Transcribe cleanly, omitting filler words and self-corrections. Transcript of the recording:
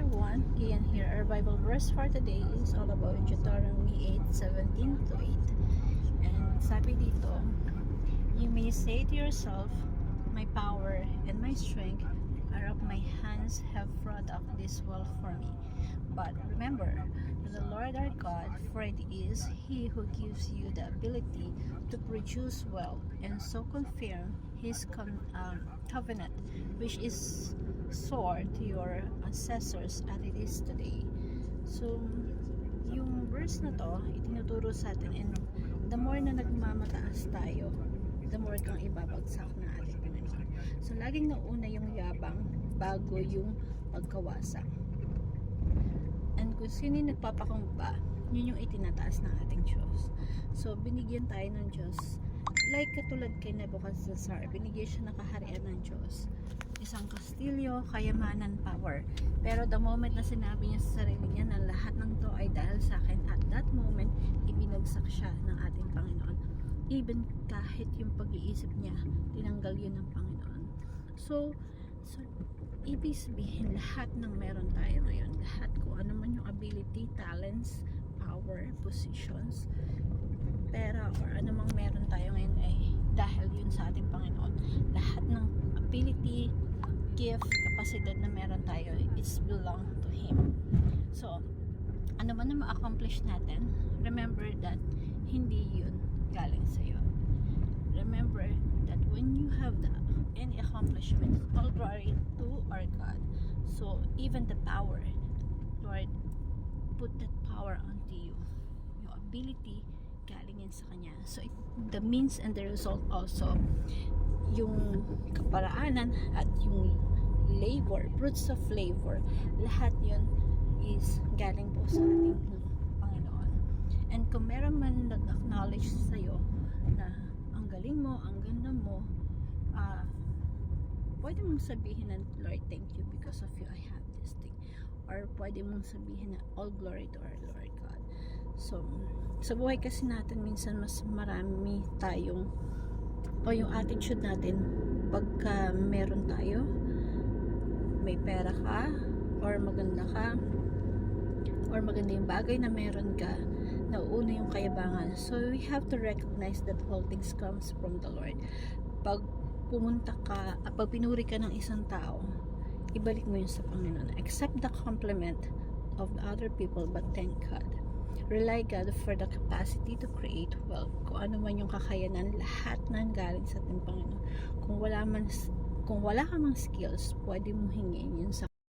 everyone, Kian here. Our Bible verse for today is all about Deuteronomy 8:17 to 8. And sabi dito, you may say to yourself, my power and my strength are of my hands have brought up this wealth for me. But remember that the Lord our God, for it is He who gives you the ability to produce wealth and so confirm His covenant, which is swore to your ancestors as it is today. So, yung verse na to, itinuturo sa atin, and the more na nagmamataas tayo, the more kang ibabagsak na ating Panginoon. So, laging nauna yung yabang bago yung pagkawasak. And kung sino yung nagpapakumbaba, yun yung itinataas ng ating Diyos. So, binigyan tayo ng Diyos. Like katulad kay Nebuchadnezzar, binigyan siya ng kaharian ng Diyos. Isang kastilyo, kayamanan, power. Pero the moment na sinabi niya sa sarili niya na lahat ng to ay dahil sa akin, at that moment, ibinagsak siya ng ating Panginoon. Even kahit yung pag-iisip niya, tinanggal yun ng Panginoon. So ibig sabihin, lahat ng meron tayo ngayon, lahat kung ano man yung ability, talents, power, positions, pera, or ano mang meron tayo ngayon ay dahil yun sa ating Panginoon. Lahat ng ability, gift, kapasidad na meron tayo, it's belong to Him. So, ano man na ma-accomplish natin, remember that hindi yun galing sa'yo. Remember that when you have any accomplishment, all glory to our God. So, even the power, Lord, put that power onto you. Yung ability, galing yan sa Kanya. So, the means and the result also, yung kaparaanan at yung labor, fruits of labor, lahat yun is galing po sa ating Panginoon. And kung meron man nag-acknowledge sa'yo na ang galing mo, ang ganda mo, pwede mong sabihin na, Lord, thank you, because of you I have this thing. Or pwede mong sabihin na all glory to our Lord God. So, sa buhay kasi natin minsan mas marami tayong o yung attitude natin pagka meron tayo, may pera ka, or maganda ka, or maganda yung bagay na meron ka, nauuna yung kayabangan. So we have to recognize that all things comes from the Lord. Pag pumunta ka, pag pinuri ka ng isang tao, ibalik mo yun sa Panginoon. Accept the compliment of the other people, but thank God. Rely God for the capacity to create wealth. Kung ano man yung kakayanan, lahat ng galing sa ating Panginoon. Kung wala ka mang skills, pwede mo hingin yun sa